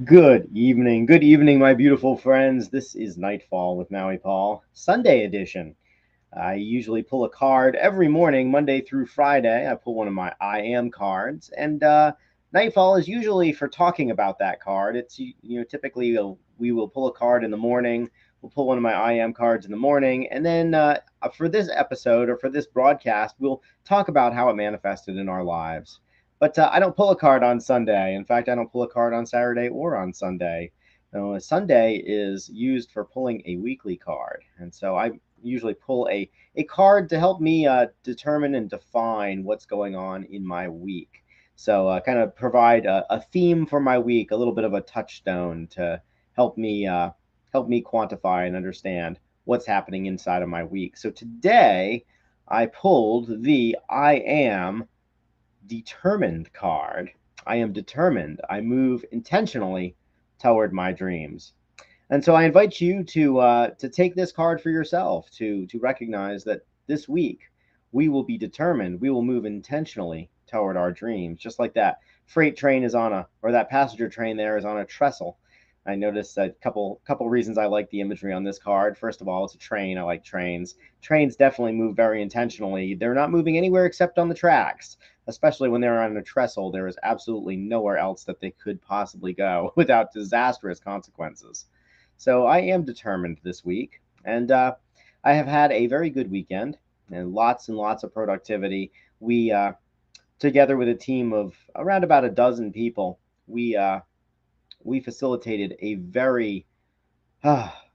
Good evening, my beautiful friends. This is Nightfall with Maui Paul, Sunday edition. I usually pull a card every morning, Monday through Friday. I pull one of my I am cards, and Nightfall is usually for talking about that card. It's typically we will pull a card in the morning. We'll pull one of my I am cards in the morning, and then for this episode or for this broadcast, we'll talk about how it manifested in our lives. But I don't pull a card on Sunday. In fact, I don't pull a card on Saturday or on Sunday. Sunday is used for pulling a weekly card, and so I usually pull a card to help me determine and define what's going on in my week. So, kind of provide a theme for my week, a little bit of a touchstone to help me help me quantify and understand what's happening inside of my week. So today, I pulled the I am determined card. I am determined. I move intentionally toward my dreams. And so I invite you to take this card for yourself to recognize that this week we will be determined. We will move intentionally toward our dreams, just like that freight train is on a or that passenger train there is on a trestle. I noticed a couple reasons I like the imagery on this card. First of all, it's a train. I like trains. Trains definitely move very intentionally. They're not moving anywhere except on the tracks, especially when they're on a trestle. There is absolutely nowhere else that they could possibly go without disastrous consequences. So I am determined this week, and I have had a very good weekend and lots of productivity. We, together with a team of around about a dozen people, we facilitated a very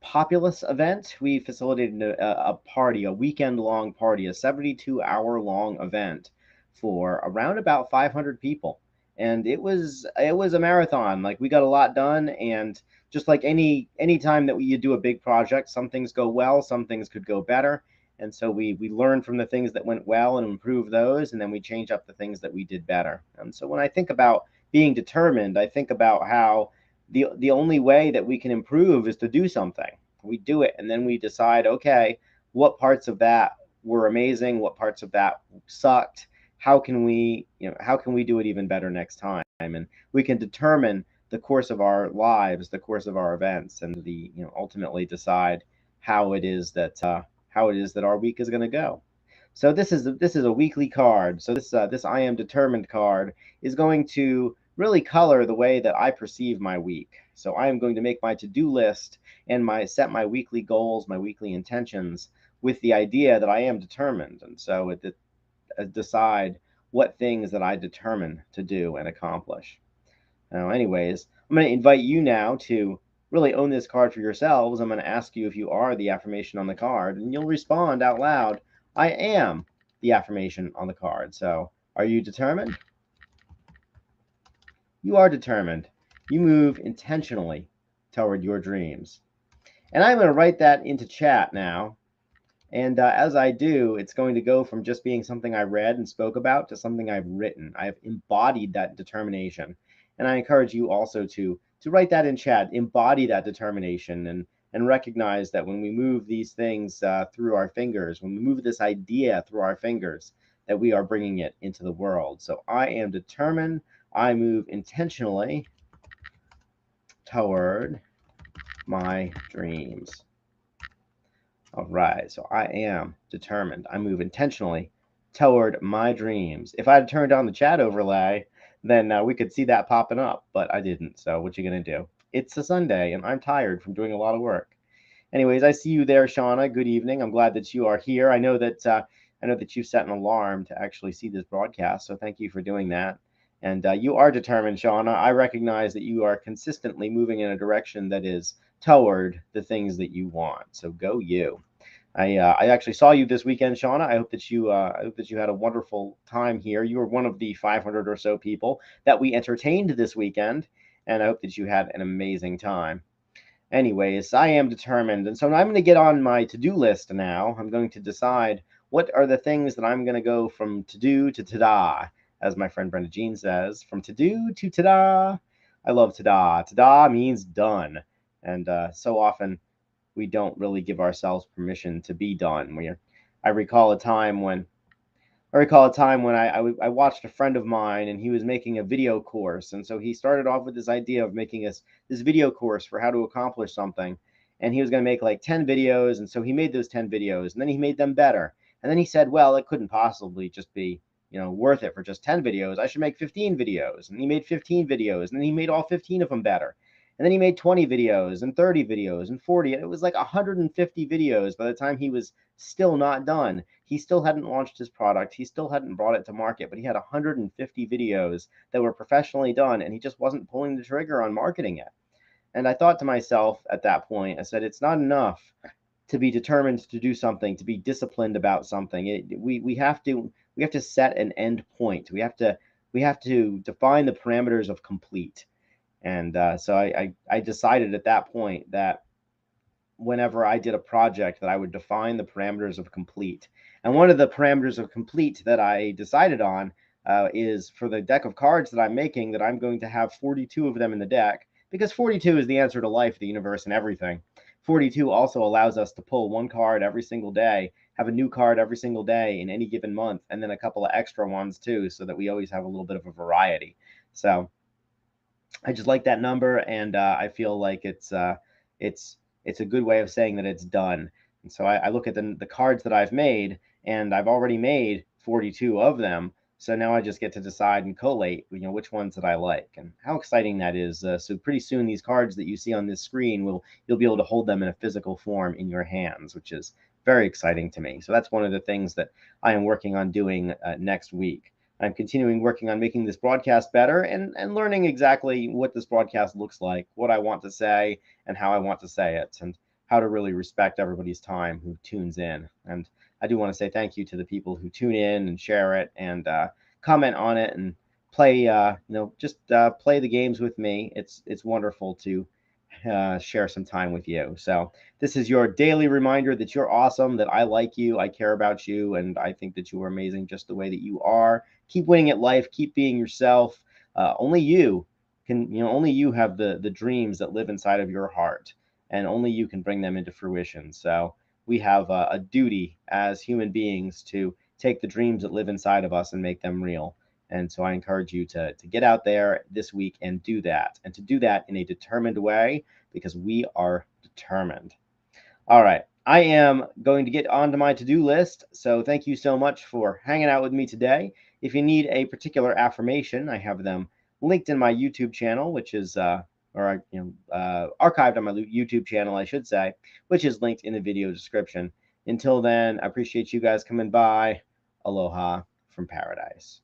populous event. We facilitated a party, a weekend long party, a 72-hour long event for around about 500 people. And it was a marathon. Like we got a lot done, and just like any time that you do a big project, some things go well, some things could go better. And so we learn from the things that went well and improve those, and then we change up the things that we did better. And so when I think about being determined, I think about how the only way that we can improve is to do something. We do it, and then we decide, okay, what parts of that were amazing, what parts of that sucked. How can we do it even better next time? And we can determine the course of our lives, the course of our events, and ultimately decide how it is that our week is going to go. So this is a weekly card. So this I am determined card is going to really color the way that I perceive my week. So I am going to make my to-do list and my set my weekly goals, my weekly intentions with the idea that I am determined. And so it decide what things that I determine to do and accomplish. Now, anyways, I'm going to invite you now to really own this card for yourselves. I'm going to ask you if you are the affirmation on the card, and you'll respond out loud, I am the affirmation on the card. So, are you determined? You are determined. You move intentionally toward your dreams. And I'm going to write that into chat now. And as I do, it's going to go from just being something I read and spoke about to something I've written. I've embodied that determination. And I encourage you also to write that in chat, embody that determination, and recognize that when we move these things through our fingers, when we move this idea through our fingers, that we are bringing it into the world. So I am determined. I move intentionally toward my dreams. All right, so I am determined. I move intentionally toward my dreams. If I had turned on the chat overlay, then we could see that popping up, but I didn't. So what you gonna do? It's a Sunday, and I'm tired from doing a lot of work. Anyways, I see you there, Shauna. Good evening. I'm glad that you are here. I know that you set an alarm to actually see this broadcast, so thank you for doing that. And you are determined, Shauna. I recognize that you are consistently moving in a direction that is toward the things that you want. So go you. I actually saw you this weekend, Shauna. I hope that you had a wonderful time here. You were one of the 500 or so people that we entertained this weekend, and I hope that you had an amazing time. Anyways, I am determined, and so I'm going to get on my to-do list now. I'm going to decide what are the things that I'm going to go from to-do to ta-da, as my friend Brenda Jean says, from to-do to ta-da. I love ta-da. Ta-da means done, and so often we don't really give ourselves permission to be done. I recall a time when I recall a time when I watched a friend of mine, and he was making a video course. And so he started off with this idea of making this video course for how to accomplish something. And he was going to make like 10 videos. And so he made those 10 videos, and then he made them better. And then he said, well, it couldn't possibly just be, worth it for just 10 videos. I should make 15 videos. And he made 15 videos, and then he made all 15 of them better. And then he made 20 videos and 30 videos and 40. And it was like 150 videos by the time he was still not done. He still hadn't launched his product. He still hadn't brought it to market, but he had 150 videos that were professionally done, and he just wasn't pulling the trigger on marketing it. And I thought to myself at that point, I said, it's not enough to be determined to do something, to be disciplined about something. We have to set an end point. We have to define the parameters of complete. And so I decided at that point that whenever I did a project, that I would define the parameters of complete. And one of the parameters of complete that I decided on is for the deck of cards that I'm making, that I'm going to have 42 of them in the deck, because 42 is the answer to life, the universe, and everything. 42 also allows us to pull one card every single day, have a new card every single day in any given month, and then a couple of extra ones too, so that we always have a little bit of a variety. So I just like that number, and I feel like it's it's a good way of saying that it's done. And so I look at the cards that I've made, and I've already made 42 of them. So now I just get to decide and collate, which ones that I like, and how exciting that is. So pretty soon, these cards that you see on this screen you'll be able to hold them in a physical form in your hands, which is very exciting to me. So that's one of the things that I am working on doing next week. I'm continuing working on making this broadcast better, and learning exactly what this broadcast looks like, what I want to say, and how I want to say it, and how to really respect everybody's time who tunes in. And I do want to say thank you to the people who tune in and share it and comment on it and play, just play the games with me. It's wonderful to share some time with you. So this is your daily reminder that you're awesome, that I like you, I care about you, and I think that you are amazing just the way that you are. Keep winning at life, keep being yourself. Only you only you have the dreams that live inside of your heart, and only you can bring them into fruition. So we have a duty as human beings to take the dreams that live inside of us and make them real. And so I encourage you to get out there this week and do that, and to do that in a determined way, because we are determined. All right. I am going to get onto my to-do list. So thank you so much for hanging out with me today. If you need a particular affirmation, I have them linked in my YouTube channel, which is archived on my YouTube channel, I should say, which is linked in the video description. Until then, I appreciate you guys coming by. Aloha from paradise.